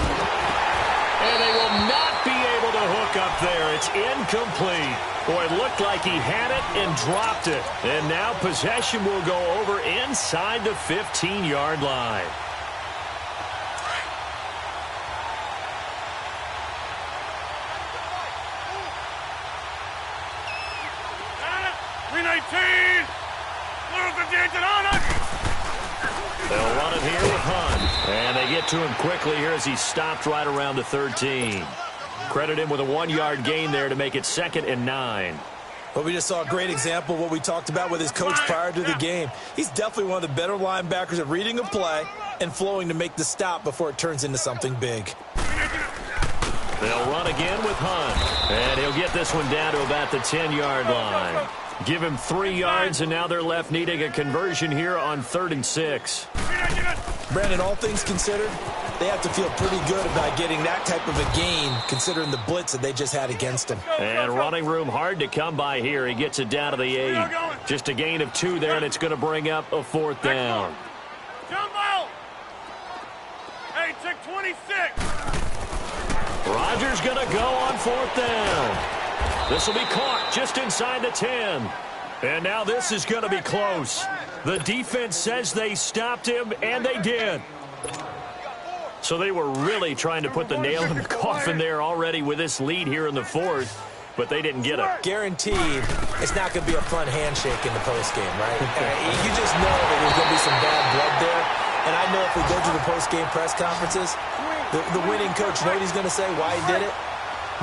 S1: And they will not be able to hook up there. It's incomplete. Boy, it looked like he had it and dropped it. And now possession will go over inside the 15-yard line. They'll run it here with Hunt. And they get to him quickly here as he stopped right around the 13. Credit him with a 1-yard gain there to make it 2nd and 9.
S2: Well, we just saw a great example of what we talked about with his coach prior to the game. He's definitely one of the better linebackers at reading a play and flowing to make the stop before it turns into something big.
S1: They'll run again with Hunt. And he'll get this one down to about the 10-yard line. Give him 3 yards, and now they're left needing a conversion here on 3rd and 6.
S2: Brandon, all things considered, they have to feel pretty good about getting that type of a gain, considering the blitz that they just had against him.
S1: And running room hard to come by here. He gets it down to the 8. Just a gain of 2 there, and it's going to bring up a 4th down.
S3: Jumbo! Hey, check 26.
S1: Rodgers going to go on 4th down. This will be caught just inside the 10. And now this is going to be close. The defense says they stopped him, and they did. So they were really trying to put the nail in the coffin there already with this lead here in the 4th, but they didn't get it.
S2: Guaranteed, it's not going to be a fun handshake in the postgame, right? You just know that there's going to be some bad blood there. And I know if we go to the postgame press conferences, the winning coach, you know what he's going to say, why he did it?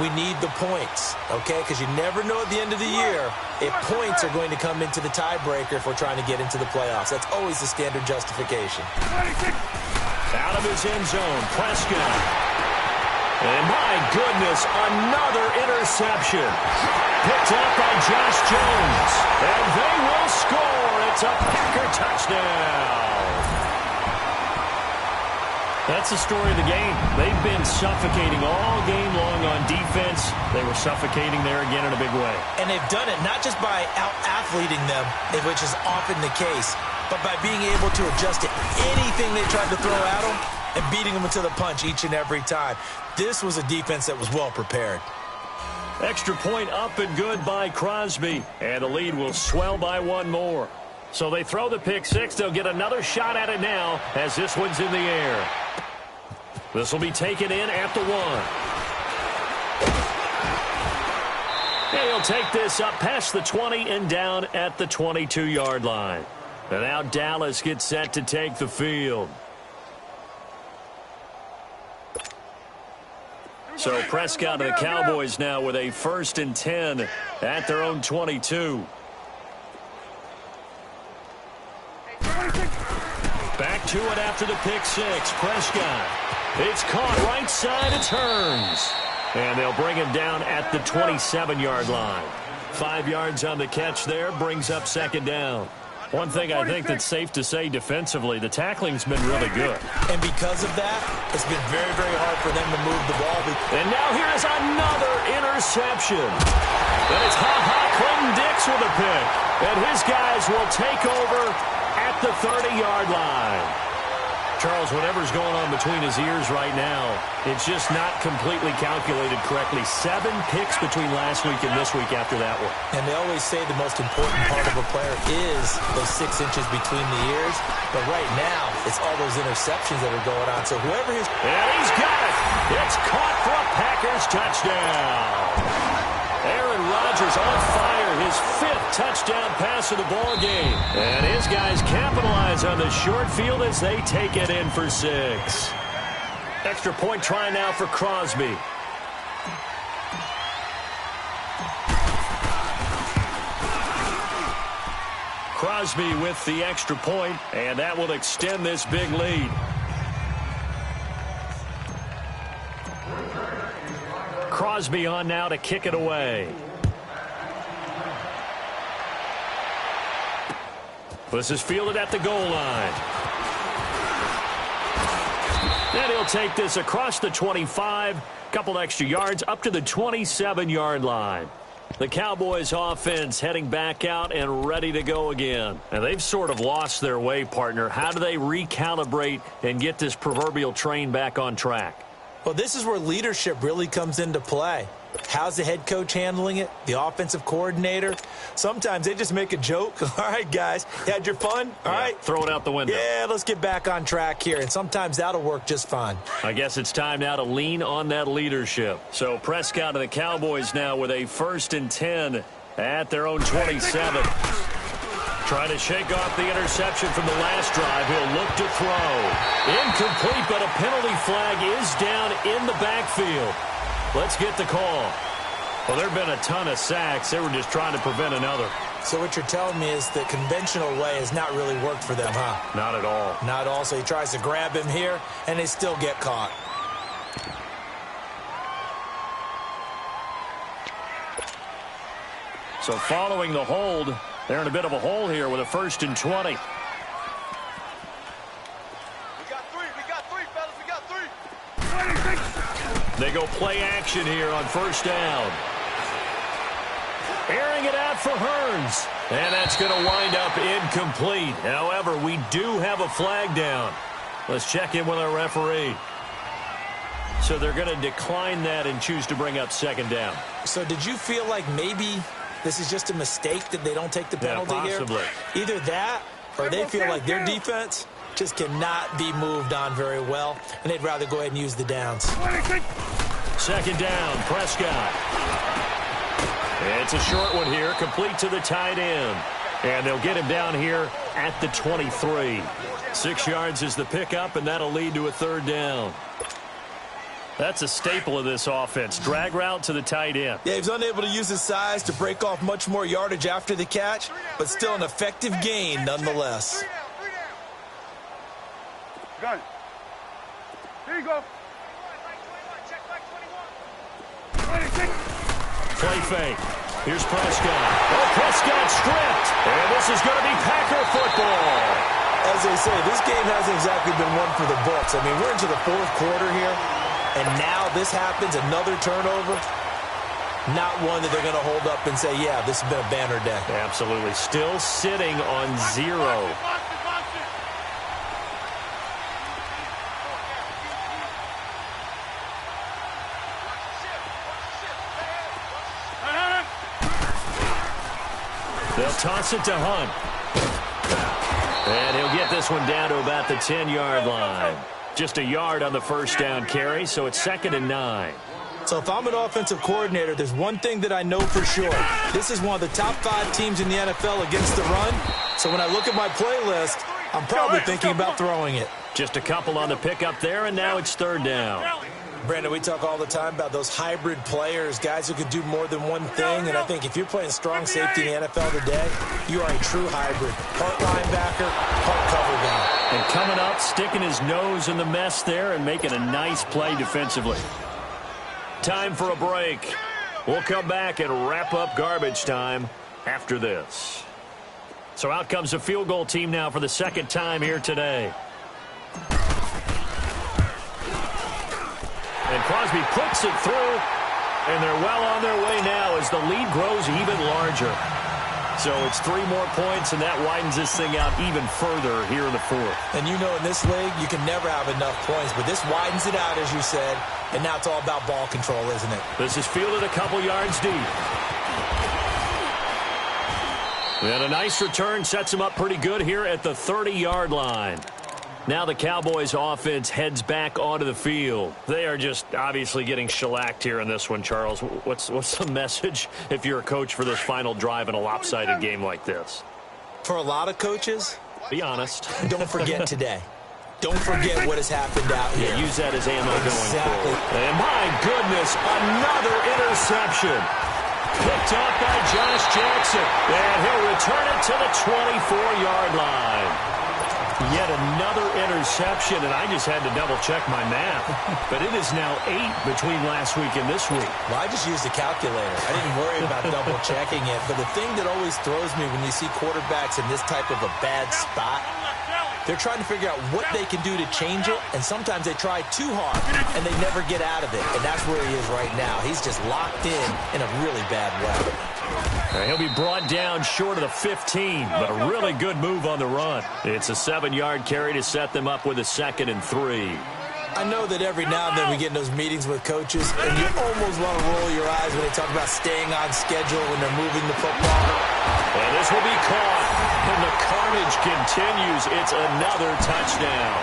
S2: We need the points, okay? Because you never know at the end of the year if points are going to come into the tiebreaker if we're trying to get into the playoffs. That's always the standard justification.
S1: Out of his end zone, Prescott. And my goodness, another interception. Picked up by Josh Jones. And they will score. It's a Packer touchdown. That's the story of the game. They've been suffocating all game long on defense. They were suffocating there again in a big way.
S2: And they've done it not just by out-athleting them, which is often the case, but by being able to adjust to anything they tried to throw at them and beating them to the punch each and every time. This was a defense that was well prepared.
S1: Extra point up and good by Crosby. And the lead will swell by 1 more. So they throw the pick 6. They'll get another shot at it now as this one's in the air. This will be taken in at the 1. And he'll take this up past the 20 and down at the 22-yard line. And now Dallas gets set to take the field. So Prescott and the Cowboys now with a 1st and 10 at their own 22. Back to it after the pick 6. Prescott. It's caught right side. It turns. And they'll bring him down at the 27-yard line. 5 yards on the catch there. Brings up 2nd down. One thing I think that's safe to say defensively, the tackling's been really good.
S2: And because of that, it's been very, very hard for them to move the ball.
S1: And now here is another interception. And it's Clinton-Dix with a pick. And his guys will take over at the 30-yard line. Charles, whatever's going on between his ears right now, it's just not completely calculated correctly. 7 picks between last week and this week after that one.
S2: And they always say the most important part of a player is those 6 inches between the ears. But right now, it's all those interceptions that are going on. So whoever is...
S1: And he's got it. It's caught for a Packers touchdown. Aaron Rodgers on fire, his 5th touchdown pass of the ball game. And his guys capitalize on the short field as they take it in for 6. Extra point try now for Crosby. Crosby with the extra point, and that will extend this big lead. Crosby on now to kick it away. This is fielded at the goal line. And he'll take this across the 25, couple extra yards up to the 27-yard line. The Cowboys offense heading back out and ready to go again. And they've sort of lost their way, partner. How do they recalibrate and get this proverbial train back on track?
S2: Well, this is where leadership really comes into play. How's the head coach handling it? The offensive coordinator? Sometimes they just make a joke. All right, guys, you had your fun? All right.
S1: Throw it out the window.
S2: Yeah, let's get back on track here. And sometimes that'll work just fine.
S1: I guess it's time now to lean on that leadership. So Prescott and the Cowboys now with a 1st and 10 at their own 27. Trying to shake off the interception from the last drive. He'll look to throw. Incomplete, but a penalty flag is down in the backfield. Let's get the call. Well, there have been a ton of sacks. They were just trying to prevent another.
S2: So what you're telling me is the conventional way has not really worked for them, huh?
S1: Not at all.
S2: Not at all. So he tries to grab him here, and they still get caught.
S1: So following the hold, they're in a bit of a hole here with a 1st and 20.
S3: We got three, fellas. We got three.
S1: They go play action here on 1st down. Airing it out for Hearns. And that's going to wind up incomplete. However, we do have a flag down. Let's check in with our referee. So they're going to decline that and choose to bring up 2nd down.
S2: So did you feel like maybe this is just a mistake that they don't take the penalty
S1: possibly
S2: here? Either that or they feel like their defense just cannot be moved on very well, and they'd rather go ahead and use the downs.
S1: 2nd down, Prescott. It's a short one here, complete to the tight end. And they'll get him down here at the 23. 6 yards is the pickup, and that'll lead to a 3rd down. That's a staple of this offense. Drag route to the tight end.
S2: Yeah, he was unable to use his size to break off much more yardage after the catch, but still an effective gain nonetheless.
S3: Gun. Here you go.
S1: Play fake. Here's Prescott. Oh, Prescott stripped. And this is going to be Packer football.
S2: As they say, this game hasn't exactly been one for the books. I mean, we're into the 4th quarter here, and now this happens, another turnover. Not one that they're going to hold up and say, yeah, this has been a banner day.
S1: Absolutely. Still sitting on 0. They'll toss it to Hunt. And he'll get this one down to about the 10-yard line. Just a yard on the 1st down carry, so it's 2nd and 9.
S2: So if I'm an offensive coordinator, there's one thing that I know for sure. This is one of the top 5 teams in the NFL against the run. So when I look at my playlist, I'm probably thinking about throwing it.
S1: Just a couple on the pickup there, and now it's 3rd down.
S2: Brandon, we talk all the time about those hybrid players, guys who can do more than one thing. And I think if you're playing strong safety in the NFL today, you are a true hybrid. Part linebacker, part cover guy.
S1: And coming up, sticking his nose in the mess there and making a nice play defensively. Time for a break. We'll come back and wrap up garbage time after this. So out comes the field goal team now for the 2nd time here today. And Crosby puts it through, and they're well on their way now as the lead grows even larger. So it's 3 more points, and that widens this thing out even further here in the 4th.
S2: And you know in this league, you can never have enough points, but this widens it out, as you said, and now it's all about ball control, isn't it?
S1: This is fielded a couple yards deep. And a nice return sets him up pretty good here at the 30-yard line. Now the Cowboys offense heads back onto the field. They are just obviously getting shellacked here in this one, Charles. What's the message if you're a coach for this final drive in a lopsided game like this?
S2: For a lot of coaches,
S1: be honest.
S2: Don't forget today. Don't forget what has happened out here.
S1: Yeah, use that as ammo going forward. And my goodness, another interception. Picked up by Josh Jackson. And he'll return it to the 24-yard line. Yet another interception, and I just had to double-check my math. But it is now 8 between last week and this week.
S2: Well, I just used a calculator. I didn't worry about double-checking it. But the thing that always throws me when you see quarterbacks in this type of a bad spot, they're trying to figure out what they can do to change it, and sometimes they try too hard, and they never get out of it. And that's where he is right now. He's just locked in a really bad way.
S1: He'll be brought down short of the 15, but a really good move on the run. It's a 7-yard carry to set them up with a 2nd and 3.
S2: I know that every now and then we get in those meetings with coaches, and you almost want to roll your eyes when they talk about staying on schedule when they're moving the football.
S1: And this will be caught, and the carnage continues. It's another touchdown.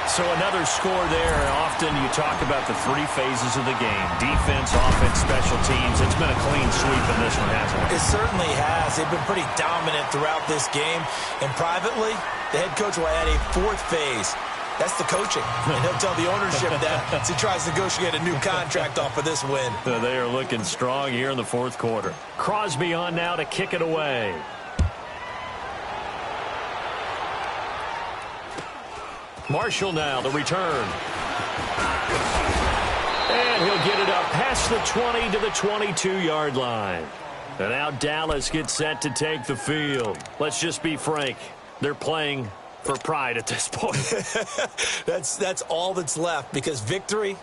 S1: So another score there. Often you talk about the 3 phases of the game: defense, offense, special teams. It's been a clean sweep in this one, hasn't it?
S2: It certainly has. They've been pretty dominant throughout this game. And privately, the head coach will add a 4th phase. That's the coaching. And he'll tell the ownership that as he tries to negotiate a new contract off of this win.
S1: They are looking strong here in the 4th quarter. Crosby on now to kick it away. Marshall now, the return. And he'll get it up past the 20 to the 22-yard line. And now Dallas gets set to take the field. Let's just be frank. They're playing for pride at this point.
S2: That's all that's left, because victory,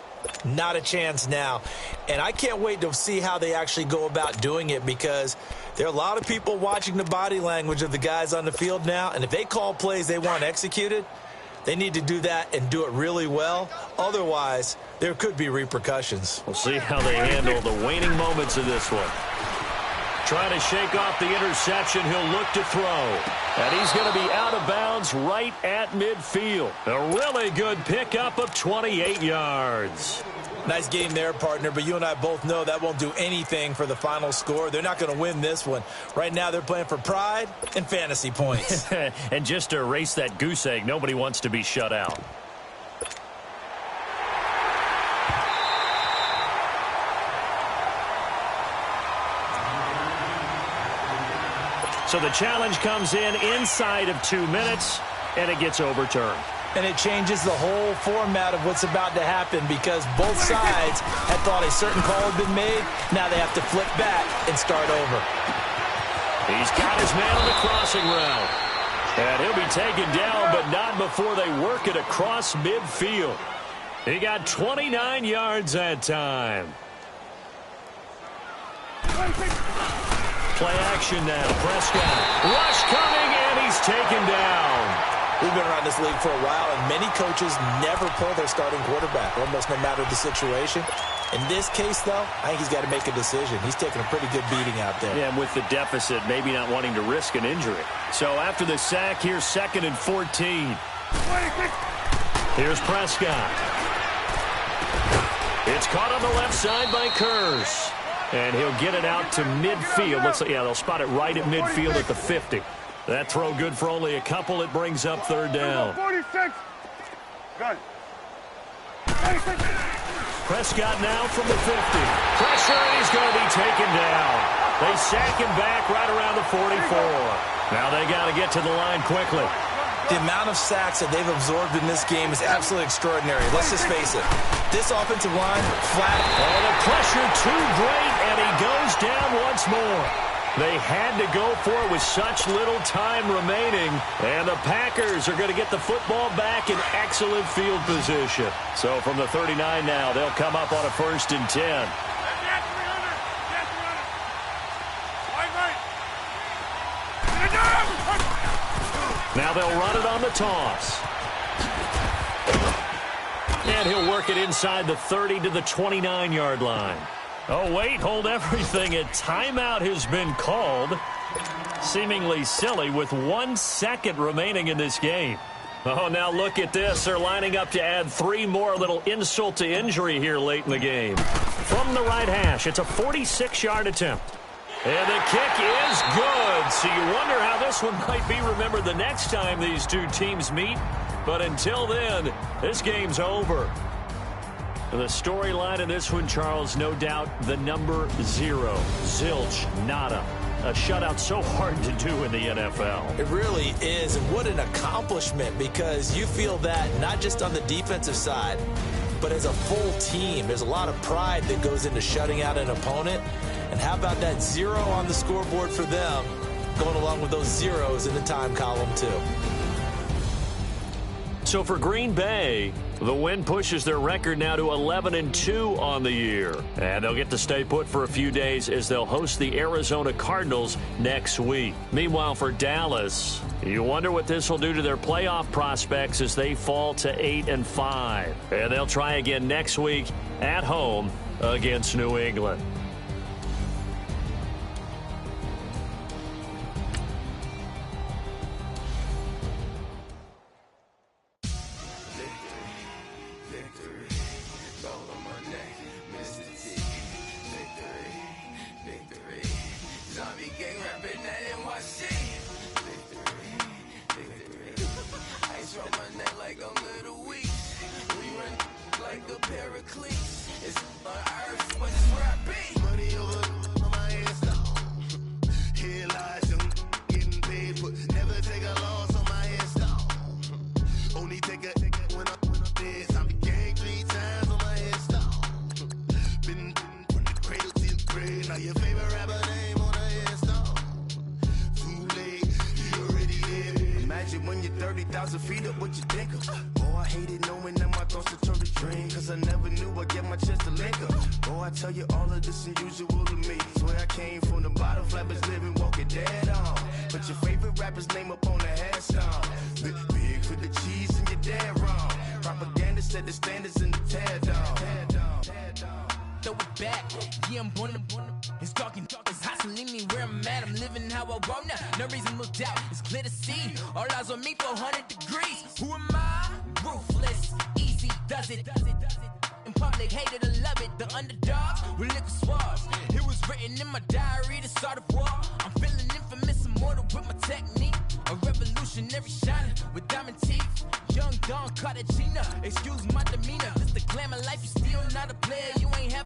S2: not a chance now. And I can't wait to see how they actually go about doing it, because there are a lot of people watching the body language of the guys on the field now. And if they call plays they want executed, they need to do that and do it really well. Otherwise, there could be repercussions.
S1: We'll see how they handle the waning moments of this one. Trying to shake off the interception. He'll look to throw. And he's going to be out of bounds right at midfield. A really good pickup of 28 yards.
S2: Nice game there, partner, but you and I both know that won't do anything for the final score. They're not going to win this one. Right now, they're playing for pride and fantasy points.
S1: And just to erase that goose egg, nobody wants to be shut out. So the challenge comes in inside of 2 minutes, and it gets overturned.
S2: And it changes the whole format of what's about to happen, because both sides had thought a certain call had been made. Now they have to flip back and start over.
S1: He's got his man on the crossing route. And he'll be taken down, but not before they work it across midfield. He got 29 yards that time. Play action now. Prescott. Rush coming, and he's taken down.
S2: We've been around this league for a while, and many coaches never pull their starting quarterback, almost no matter the situation. In this case, though, I think he's got to make a decision. He's taking a pretty good beating out there.
S1: Yeah, and with the deficit, maybe not wanting to risk an injury. So after the sack, here's 2nd and 14. Here's Prescott. It's caught on the left side by Kurz. And he'll get it out to midfield. Yeah, they'll spot it right at midfield at the 50. That throw good for only a couple. It brings up 3rd down.
S3: 46. Good.
S1: Prescott now from the 50. Pressure, and he's going to be taken down. They sack him back right around the 44. Now they got to get to the line quickly.
S2: The amount of sacks that they've absorbed in this game is absolutely extraordinary. Let's just face it. This offensive line, flat.
S1: Oh, the pressure too great, and he goes down once more. They had to go for it with such little time remaining. And the Packers are going to get the football back in excellent field position. So from the 39 now, they'll come up on a 1st and 10. Now they'll run it on the toss. And he'll work it inside the 30 to the 29-yard line. Oh, wait, hold everything. A timeout has been called. Seemingly silly with 1 second remaining in this game. Oh, now look at this. They're lining up to add 3 more. Little insult to injury here late in the game. From the right hash, it's a 46-yard attempt. And the kick is good. So you wonder how this one might be remembered the next time these two teams meet. But until then, this game's over. The storyline in this one, Charles, no doubt the number 0. Zilch, nada. A shutout so hard to do in the NFL.
S2: It really is, and what an accomplishment, because you feel that not just on the defensive side, but as a full team. There's a lot of pride that goes into shutting out an opponent. And how about that 0 on the scoreboard for them, going along with those zeros in the time column, too.
S1: So for Green Bay, the win pushes their record now to 11-2 on the year. And they'll get to stay put for a few days as they'll host the Arizona Cardinals next week. Meanwhile, for Dallas, you wonder what this will do to their playoff prospects as they fall to 8-5. And they'll try again next week at home against New England.
S4: When you're 30,000 feet up, what you think of? Oh, I hated knowing that my thoughts would turn to dream, cause I never knew I'd get my chance to link up. Oh, I tell you all of this unusual to me. Swear I came from the bottom, flappers living, walking dead on. Put your favorite rapper's name up on the headstone. Big for the cheese and you're dead wrong. Propaganda set the standards in the tear down.
S5: Throw it back, yeah, I'm born to it's talking, it's hustling me where I'm at. I'm living how I want now. No reason to look out, it's clear to see. All eyes on me, 400 degrees. Who am I? Ruthless, easy, does it. In public, hated or love it. The underdogs with liquor swabs. It was written in my diary to start a war. I'm feeling infamous, immortal with my technique. A revolutionary shining with diamond teeth. Young Don Cartagena, excuse my demeanor. This the glamour life, you still not a player. You ain't have